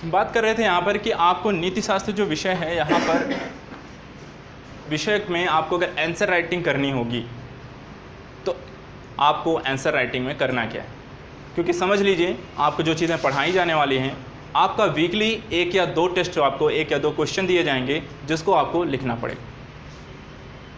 बात कर रहे थे यहाँ पर कि आपको नीति शास्त्र जो विषय है, यहाँ पर विषय में आपको अगर आंसर राइटिंग करनी होगी तो आपको आंसर राइटिंग में करना क्या है, क्योंकि समझ लीजिए आपको जो चीज़ें पढ़ाई जाने वाली हैं, आपका वीकली 1 या 2 टेस्ट, आपको 1 या 2 क्वेश्चन दिए जाएंगे जिसको आपको लिखना पड़ेगा।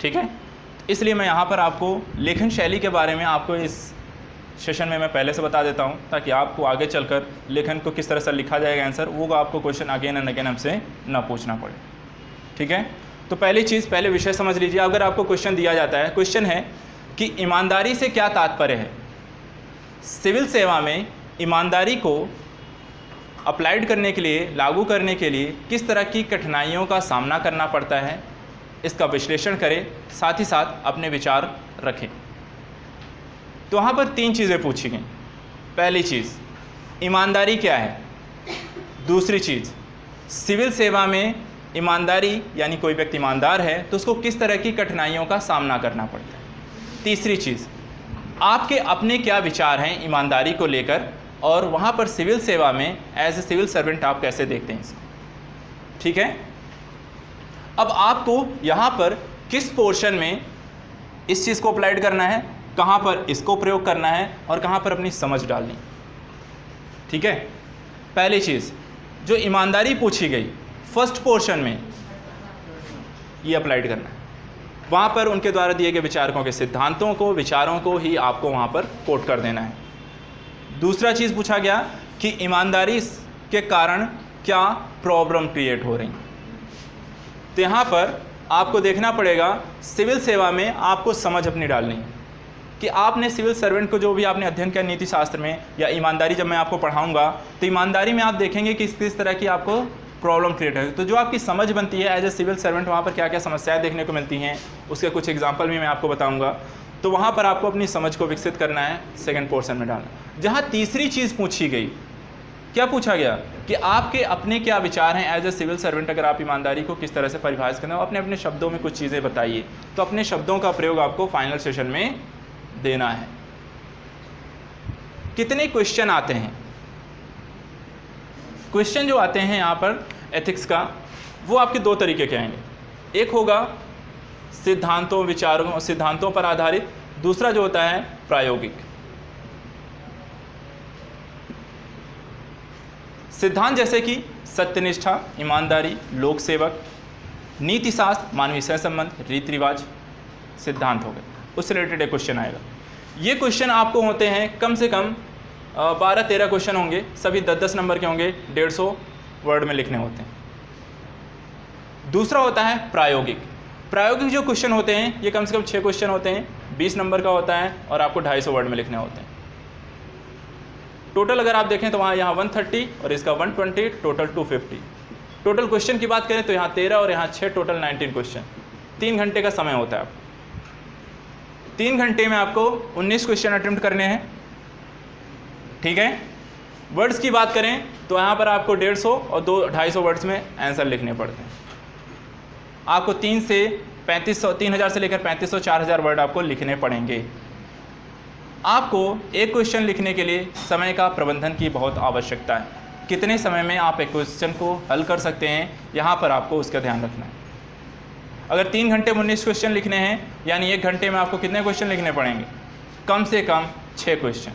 ठीक है, इसलिए मैं यहाँ पर आपको लेखन शैली के बारे में आपको इस सेशन में मैं पहले से बता देता हूँ, ताकि आपको आगे चलकर लेखन को किस तरह से लिखा जाएगा आंसर, वो आपको क्वेश्चन अगेन एंड अगेन हमसे ना पूछना पड़े। ठीक है, तो पहली चीज़, पहले विषय समझ लीजिए। अगर आपको क्वेश्चन दिया जाता है, क्वेश्चन है कि ईमानदारी से क्या तात्पर्य है, सिविल सेवा में ईमानदारी को अप्लाइड करने के लिए, लागू करने के लिए किस तरह की कठिनाइयों का सामना करना पड़ता है, इसका विश्लेषण करें, साथ ही साथ अपने विचार रखें। तो वहाँ पर 3 चीज़ें पूछी गई। पहली चीज़, ईमानदारी क्या है। दूसरी चीज़, सिविल सेवा में ईमानदारी यानी कोई व्यक्ति ईमानदार है तो उसको किस तरह की कठिनाइयों का सामना करना पड़ता है। तीसरी चीज़, आपके अपने क्या विचार हैं ईमानदारी को लेकर, और वहाँ पर सिविल सेवा में एज ए सिविल सर्वेंट आप कैसे देखते हैं इसको। ठीक है, अब आपको यहाँ पर किस पोर्शन में इस चीज़ को अप्लाइड करना है, कहाँ पर इसको प्रयोग करना है और कहाँ पर अपनी समझ डालनी। ठीक है, पहली चीज़ जो ईमानदारी पूछी गई फर्स्ट पोर्शन में, ये अप्लाइड करना है। वहाँ पर उनके द्वारा दिए गए विचारकों के सिद्धांतों को, विचारों को ही आपको वहाँ पर कोट कर देना है। दूसरा चीज़ पूछा गया कि ईमानदारी के कारण क्या प्रॉब्लम क्रिएट हो रही। तो यहाँ पर आपको देखना पड़ेगा, सिविल सेवा में आपको समझ अपनी डालनी है कि आपने सिविल सर्वेंट को जो भी आपने अध्ययन किया नीति शास्त्र में या ईमानदारी जब मैं आपको पढ़ाऊंगा, तो ईमानदारी में आप देखेंगे कि किस तरह की आपको प्रॉब्लम क्रिएट है। तो जो आपकी समझ बनती है एज ए सिविल सर्वेंट, वहाँ पर क्या क्या समस्याएं देखने को मिलती हैं, उसके कुछ एग्जाम्पल भी मैं आपको बताऊँगा। तो वहाँ पर आपको अपनी समझ को विकसित करना है, सेकेंड पोर्शन में डालना। जहाँ तीसरी चीज़ पूछी गई, क्या पूछा गया कि आपके अपने क्या विचार हैं एज ए सिविल सर्वेंट, अगर आप ईमानदारी को किस तरह से परिभाषित करना हो, अपने अपने शब्दों में कुछ चीज़ें बताइए। तो अपने शब्दों का प्रयोग आपको फाइनल सेशन में देना है। कितने क्वेश्चन आते हैं, क्वेश्चन जो आते हैं यहाँ पर एथिक्स का, वो आपके 2 तरीके के आएंगे। एक होगा सिद्धांतों, विचारों, सिद्धांतों पर आधारित, दूसरा जो होता है प्रायोगिक। सिद्धांत जैसे कि सत्यनिष्ठा, ईमानदारी, लोक सेवक, नीति शास्त्र, मानवीय सहसंबंध, रीति रिवाज, सिद्धांत हो गए, उससे रिलेटेड एक क्वेश्चन आएगा। ये क्वेश्चन आपको होते हैं कम से कम 12-13 क्वेश्चन होंगे, सभी 10-10 नंबर के होंगे, 150 वर्ड में लिखने होते हैं। दूसरा होता है प्रायोगिक। प्रायोगिक जो क्वेश्चन होते हैं ये कम से कम 6 क्वेश्चन होते हैं, 20 नंबर का होता है और आपको 250 वर्ड में लिखने होते हैं। टोटल अगर आप देखें तो वहाँ यहाँ 130 और इसका 120, टोटल 250। टोटल क्वेश्चन की बात करें तो यहाँ 13 और यहाँ 6, टोटल 19 क्वेश्चन। 3 घंटे का समय होता है। 3 घंटे में आपको 19 क्वेश्चन अटेम्प्ट करने हैं। ठीक है, वर्ड्स की बात करें तो यहाँ पर आपको 150 और 250 वर्ड्स में आंसर लिखने पड़ते हैं। आपको 3000 से लेकर 3500, 4000 वर्ड आपको लिखने पड़ेंगे। आपको एक क्वेश्चन लिखने के लिए समय का प्रबंधन की बहुत आवश्यकता है। कितने समय में आप एक क्वेश्चन को हल कर सकते हैं, यहाँ पर आपको उसका ध्यान रखना है। अगर 3 घंटे में 19 क्वेश्चन लिखने हैं, यानी 1 घंटे में आपको कितने क्वेश्चन लिखने पड़ेंगे, कम से कम 6 क्वेश्चन।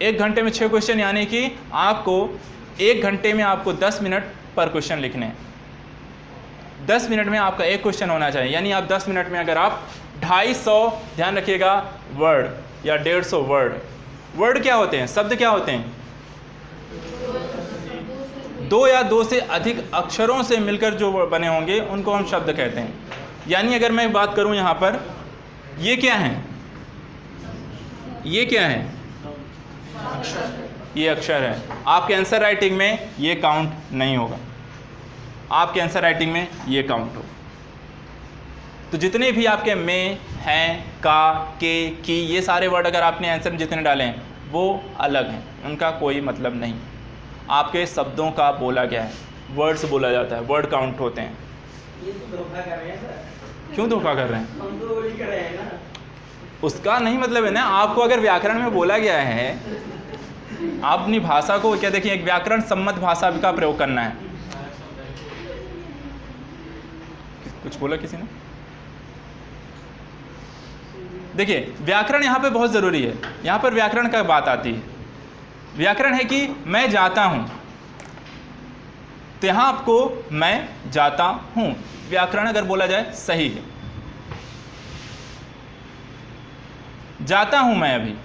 1 घंटे में 6 क्वेश्चन, यानी कि आपको 1 घंटे में आपको 10 मिनट पर क्वेश्चन लिखने हैं। 10 मिनट में आपका एक क्वेश्चन होना चाहिए, यानी आप 10 मिनट में अगर आप 250, ध्यान रखिएगा, वर्ड या 150 वर्ड। वर्ड क्या होते हैं, शब्द क्या होते हैं, 2 या 2 से अधिक अक्षरों से मिलकर जो बने होंगे उनको हम शब्द कहते हैं। यानी अगर मैं बात करूं यहाँ पर, ये क्या है, ये क्या है, ये अक्षर है। आपके आंसर राइटिंग में ये काउंट नहीं होगा, आपके आंसर राइटिंग में ये काउंट होगा। तो जितने भी आपके में, हैं, का, के, की, ये सारे वर्ड अगर आपने आंसर में जितने डाले हैं वो अलग हैं, उनका कोई मतलब नहीं। आपके शब्दों का बोला गया है, वर्ड्स बोला जाता है, वर्ड काउंट होते हैं। ये तो धोखा कर रहे हैं सर। क्यों धोखा कर रहे हैं, हम तो वही कर रहे हैं ना। उसका नहीं मतलब है ना। आपको अगर व्याकरण में बोला गया है आप अपनी भाषा को क्या देखिए, एक व्याकरण सम्मत भाषा का प्रयोग करना है। कुछ बोला किसी ने? देखिए व्याकरण यहाँ पे बहुत ज़रूरी है। यहाँ पर व्याकरण का बात आती है। व्याकरण है कि मैं जाता हूँ, तो यहाँ आपको मैं जाता हूँ, व्याकरण अगर बोला जाए सही है। जाता हूँ मैं अभी,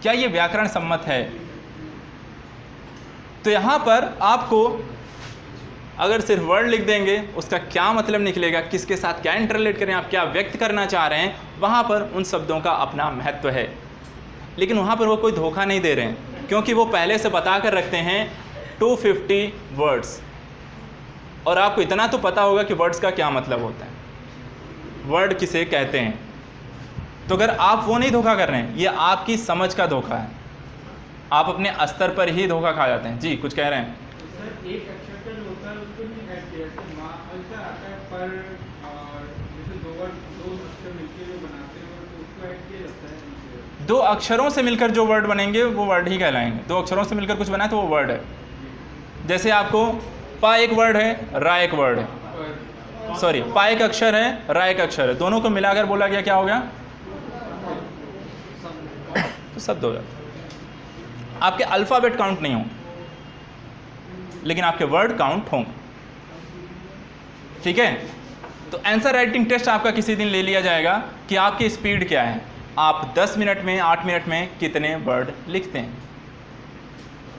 क्या ये व्याकरण सम्मत है? तो यहाँ पर आपको अगर सिर्फ वर्ड लिख देंगे, उसका क्या मतलब निकलेगा, किसके साथ क्या इंटरलेट करें, आप क्या व्यक्त करना चाह रहे हैं, वहाँ पर उन शब्दों का अपना महत्व है। लेकिन वहाँ पर वो कोई धोखा नहीं दे रहे हैं, क्योंकि वो पहले से बता कर रखते हैं 250 वर्ड्स, और आपको इतना तो पता होगा कि वर्ड्स का क्या मतलब होता है, वर्ड किसे कहते हैं। तो अगर आप वो नहीं धोखा कर रहे हैं, ये आपकी समझ का धोखा है, आप अपने स्तर पर ही धोखा खा जाते हैं। जी कुछ कह रहे हैं? सर एक अक्षर का जो होता है उसको नहीं ऐड किया, जैसे माँ अक्षर आता है पर, और जैसे दो अक्षर मिलकर जो बनाते हैं तो उसको ऐड किया जाता है। दो अक्षरों से मिलकर जो वर्ड बनेंगे वो वर्ड ही कहलाएंगे। दो अक्षरों से मिलकर कुछ बना है तो वो वर्ड है। जैसे आपको पा एक वर्ड है, रा एक वर्ड है, सॉरी पा एक अक्षर है, रा एक अक्षर है, दोनों को मिलाकर बोला गया क्या हो गया? तो शब्द हो जाता है। आपके अल्फ़ाबेट काउंट नहीं होंगे, लेकिन आपके वर्ड काउंट होंगे। ठीक है? तो आंसर राइटिंग टेस्ट आपका किसी दिन ले लिया जाएगा कि आपकी स्पीड क्या है, आप 10 मिनट में 8 मिनट में कितने वर्ड लिखते हैं।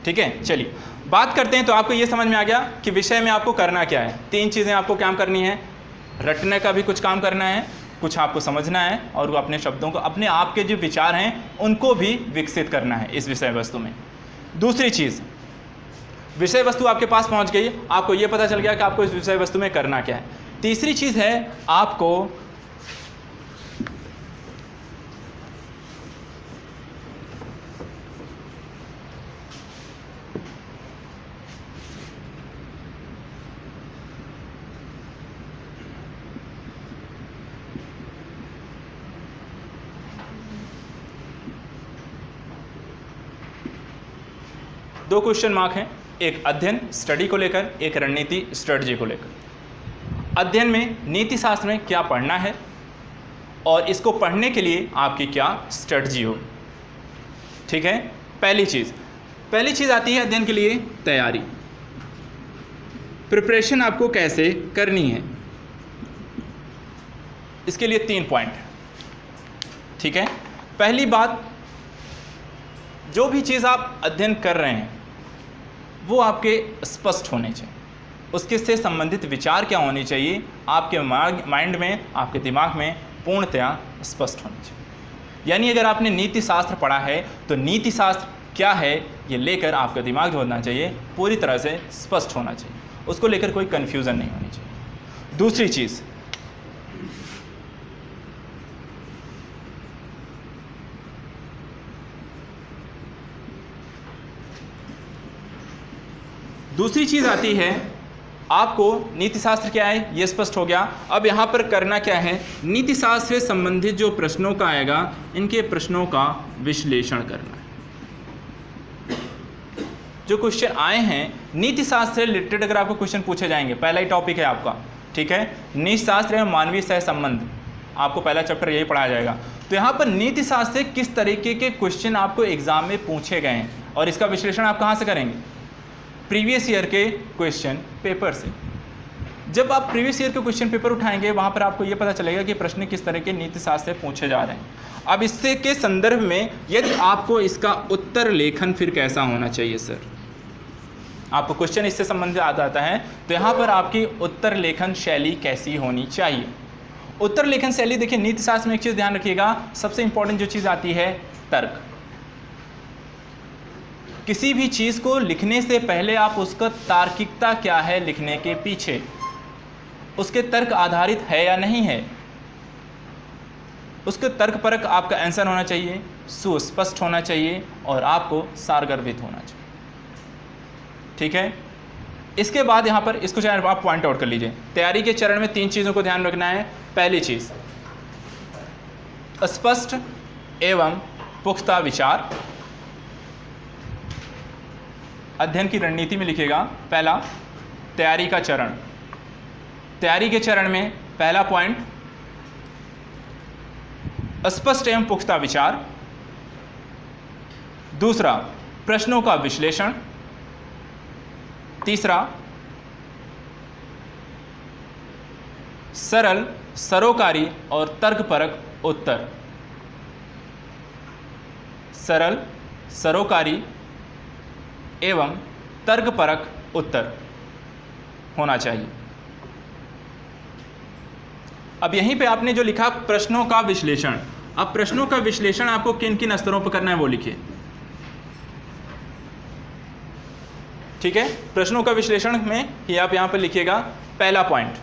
ठीक है, चलिए बात करते हैं। तो आपको ये समझ में आ गया कि विषय में आपको करना क्या है। 3 चीज़ें आपको काम करनी है, रटने का भी कुछ काम करना है, कुछ आपको समझना है, और वो अपने शब्दों को, अपने आप के जो विचार हैं उनको भी विकसित करना है इस विषय वस्तु में। दूसरी चीज़, विषय वस्तु आपके पास पहुंच गई, आपको ये पता चल गया कि आपको इस विषय वस्तु में करना क्या है। तीसरी चीज़ है आपको दो क्वेश्चन मार्क हैं, एक अध्ययन स्टडी को लेकर, एक रणनीति स्ट्रेटजी को लेकर। अध्ययन में नीति शास्त्र में क्या पढ़ना है और इसको पढ़ने के लिए आपकी क्या स्ट्रेटजी हो। ठीक है, पहली चीज़ आती है अध्ययन के लिए तैयारी, प्रिपरेशन आपको कैसे करनी है। इसके लिए 3 पॉइंट। ठीक है, पहली बात, जो भी चीज़ आप अध्ययन कर रहे हैं वो आपके स्पष्ट होने चाहिए, उसके से संबंधित विचार क्या होने चाहिए, आपके माइंड में, आपके दिमाग में पूर्णतया स्पष्ट होने चाहिए। यानी अगर आपने नीति शास्त्र पढ़ा है तो नीति शास्त्र क्या है ये लेकर आपका दिमाग जो होना चाहिए पूरी तरह से स्पष्ट होना चाहिए, उसको लेकर कोई कन्फ्यूज़न नहीं होनी चाहिए। दूसरी चीज़, आती है आपको नीति शास्त्र क्या है ये स्पष्ट हो गया। अब यहाँ पर करना क्या है, नीति शास्त्र से संबंधित जो प्रश्नों का आएगा इनके प्रश्नों का विश्लेषण करना है। जो क्वेश्चन आए हैं नीति शास्त्र से रिलेटेड अगर आपको क्वेश्चन पूछे जाएंगे, पहला ही टॉपिक है आपका, ठीक है, नीति शास्त्र एवं मानवीय सह संबंध, आपको पहला चैप्टर यही पढ़ाया जाएगा। तो यहाँ पर नीति शास्त्र से किस तरीके के क्वेश्चन आपको एग्जाम में पूछे गए हैं और इसका विश्लेषण आप कहाँ से करेंगे, प्रीवियस ईयर के क्वेश्चन पेपर से। जब आप प्रीवियस ईयर के क्वेश्चन पेपर उठाएंगे वहाँ पर आपको ये पता चलेगा कि प्रश्न किस तरह के नीति शास्त्र से पूछे जा रहे हैं। अब इससे के संदर्भ में यदि आपको इसका उत्तर लेखन फिर कैसा होना चाहिए सर, आपको क्वेश्चन इससे संबंधित आ जाता है तो यहाँ पर आपकी उत्तर लेखन शैली कैसी होनी चाहिए। उत्तर लेखन शैली, देखिए नीति शास्त्र में एक चीज़ ध्यान रखिएगा, सबसे इंपॉर्टेंट जो चीज़ आती है तर्क। किसी भी चीज़ को लिखने से पहले आप उसका तार्किकता क्या है लिखने के पीछे, उसके तर्क आधारित है या नहीं है, उसके तर्कपरक आपका आंसर होना चाहिए, सुस्पष्ट होना चाहिए और आपको सारगर्भित होना चाहिए। ठीक है, इसके बाद यहाँ पर इसको चाहे आप पॉइंट आउट कर लीजिए। तैयारी के चरण में 3 चीज़ों को ध्यान रखना है। पहली चीज़, स्पष्ट एवं पुख्ता विचार। अध्ययन की रणनीति में लिखेगा पहला तैयारी का चरण। तैयारी के चरण में पहला पॉइंट स्पष्ट एवं पुख्ता विचार, दूसरा प्रश्नों का विश्लेषण, तीसरा सरल सरोकारी और तर्कपरक उत्तर। सरल सरोकारी एवं तर्कपरक उत्तर होना चाहिए। अब यहीं पे आपने जो लिखा प्रश्नों का विश्लेषण, अब प्रश्नों का विश्लेषण आपको किन किन स्तरों पर करना है वो लिखिए। ठीक है, प्रश्नों का विश्लेषण में ये आप यहाँ पर लिखिएगा पहला पॉइंट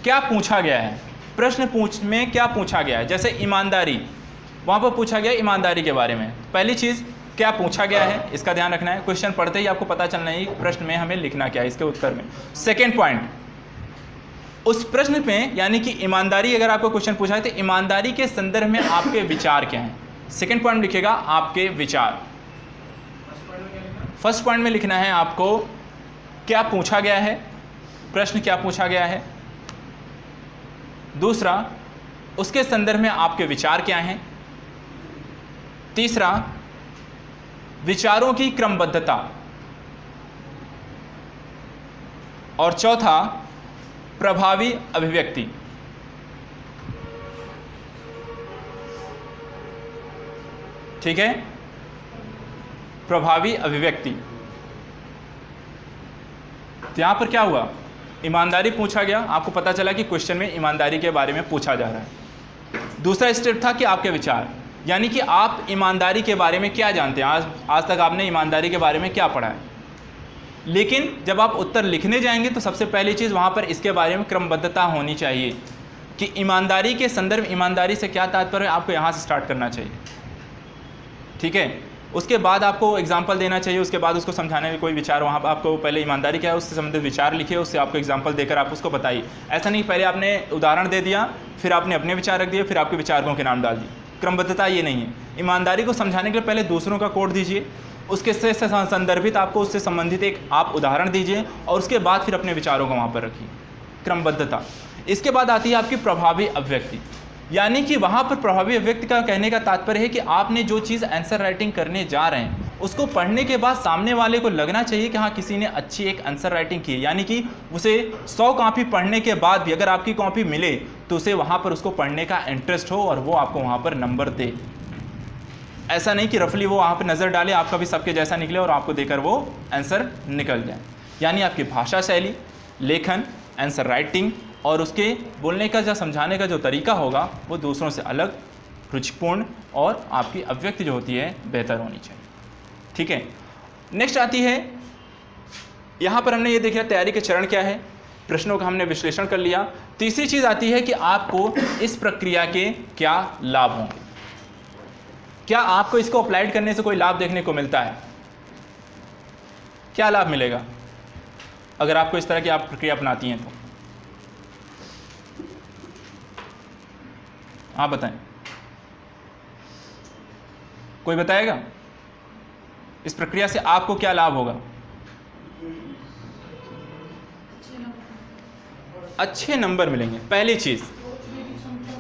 क्या पूछा गया है, प्रश्न में क्या पूछा गया है। जैसे ईमानदारी, वहाँ पर पूछा गया ईमानदारी के बारे में, पहली चीज़ क्या पूछा गया है इसका ध्यान रखना है। क्वेश्चन पढ़ते ही आपको पता चलना है प्रश्न में हमें लिखना क्या है इसके उत्तर में। सेकेंड पॉइंट, उस प्रश्न में यानी कि ईमानदारी अगर आपको क्वेश्चन पूछा है तो ईमानदारी के संदर्भ में आपके विचार क्या हैं। सेकेंड पॉइंट लिखेगा आपके विचार। फर्स्ट पॉइंट में लिखना है आपको क्या पूछा गया है, प्रश्न क्या पूछा गया है, दूसरा उसके संदर्भ में आपके विचार क्या हैं, तीसरा विचारों की क्रमबद्धता, और चौथा प्रभावी अभिव्यक्ति। ठीक है, प्रभावी अभिव्यक्ति। तो यहां पर क्या हुआ, ईमानदारी पूछा गया, आपको पता चला कि क्वेश्चन में ईमानदारी के बारे में पूछा जा रहा है। दूसरा स्टेप था कि आपके विचार, यानी कि आप ईमानदारी के बारे में क्या जानते हैं, आज तक आपने ईमानदारी के बारे में क्या पढ़ा है। लेकिन जब आप उत्तर लिखने जाएंगे तो सबसे पहली चीज़ वहाँ पर इसके बारे में क्रमबद्धता होनी चाहिए कि ईमानदारी के संदर्भ, ईमानदारी से क्या तात्पर्य, आपको यहाँ से स्टार्ट करना चाहिए। ठीक है, उसके बाद आपको एग्जाम्पल देना चाहिए, उसके बाद उसको समझाने में कोई विचार, वहाँ पर आपको पहले ईमानदारी क्या है उससे संबंधित विचार लिखिए, उससे आपको एग्जाम्पल देकर आप उसको बताइए। ऐसा नहीं पहले आपने उदाहरण दे दिया फिर आपने अपने विचार रख दिए फिर आपके विचारकों के नाम डाल दिए, क्रमबद्धता ये नहीं है। ईमानदारी को समझाने के लिए पहले दूसरों का कोड दीजिए, उसके से संदर्भित आपको उससे संबंधित एक आप उदाहरण दीजिए और उसके बाद फिर अपने विचारों को वहाँ पर रखिए, क्रमबद्धता। इसके बाद आती है आपकी प्रभावी अभिव्यक्ति, यानी कि वहाँ पर प्रभावी अभिव्यक्ति का कहने का तात्पर्य है कि आपने जो चीज़ आंसर राइटिंग करने जा रहे हैं उसको पढ़ने के बाद सामने वाले को लगना चाहिए कि हाँ किसी ने अच्छी एक आंसर राइटिंग की है, यानी कि उसे 100 कॉपी पढ़ने के बाद भी अगर आपकी कॉपी मिले तो उसे वहाँ पर उसको पढ़ने का इंटरेस्ट हो और वो आपको वहाँ पर नंबर दे। ऐसा नहीं कि रफली वो वहाँ पर नज़र डाले, आपका भी सबके जैसा निकले और आपको देकर वो आंसर निकल जाए। यानी आपकी भाषा शैली, लेखन, आंसर राइटिंग और उसके बोलने का या समझाने का जो तरीका होगा वो दूसरों से अलग, रुचिपूर्ण और आपकी अभिव्यक्ति जो होती है बेहतर होनी चाहिए। ठीक है, नेक्स्ट आती है, यहाँ पर हमने ये देखा तैयारी के चरण क्या है, प्रश्नों का हमने विश्लेषण कर लिया। तीसरी चीज़ आती है कि आपको इस प्रक्रिया के क्या लाभ होंगे, क्या आपको इसको अप्लाइड करने से कोई लाभ देखने को मिलता है, क्या लाभ मिलेगा अगर आपको इस तरह की आप प्रक्रिया अपनाती हैं तो आप बताएं, कोई बताएगा इस प्रक्रिया से आपको क्या लाभ होगा? अच्छे नंबर मिलेंगे। पहली चीज,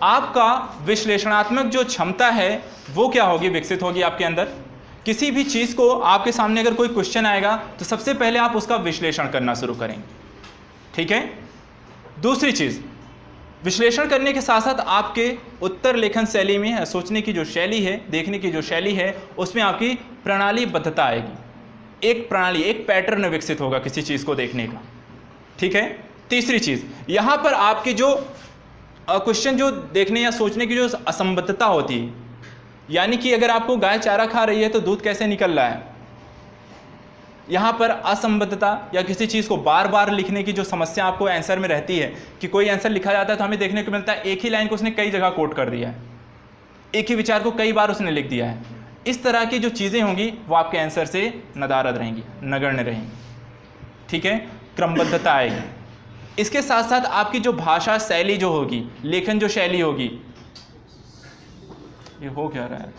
आपका विश्लेषणात्मक जो क्षमता है वो क्या होगी, विकसित होगी आपके अंदर। किसी भी चीज को आपके सामने अगर कोई क्वेश्चन आएगा तो सबसे पहले आप उसका विश्लेषण करना शुरू करेंगे। ठीक है, दूसरी चीज, विश्लेषण करने के साथ साथ आपके उत्तर लेखन शैली में, सोचने की जो शैली है, देखने की जो शैली है, उसमें आपकी प्रणालीबद्धता आएगी। एक प्रणाली, एक पैटर्न विकसित होगा किसी चीज़ को देखने का। ठीक है, तीसरी चीज़, यहाँ पर आपकी जो क्वेश्चन जो देखने या सोचने की जो असंबद्धता होती है, यानी कि अगर आपको गाय चारा खा रही है तो दूध कैसे निकल रहा है, यहाँ पर असंबद्धता या किसी चीज़ को बार बार लिखने की जो समस्या आपको आंसर में रहती है कि कोई आंसर लिखा जाता है तो हमें देखने को मिलता है एक ही लाइन को उसने कई जगह कोट कर दिया है, एक ही विचार को कई बार उसने लिख दिया है। इस तरह की जो चीज़ें होंगी वो आपके आंसर से नदारद रहेंगी, नगण्य रहेंगी। ठीक है, क्रमबद्धता आएगी। इसके साथ साथ आपकी जो भाषा शैली जो होगी, लेखन जो शैली होगी, ये हो क्या रहा है?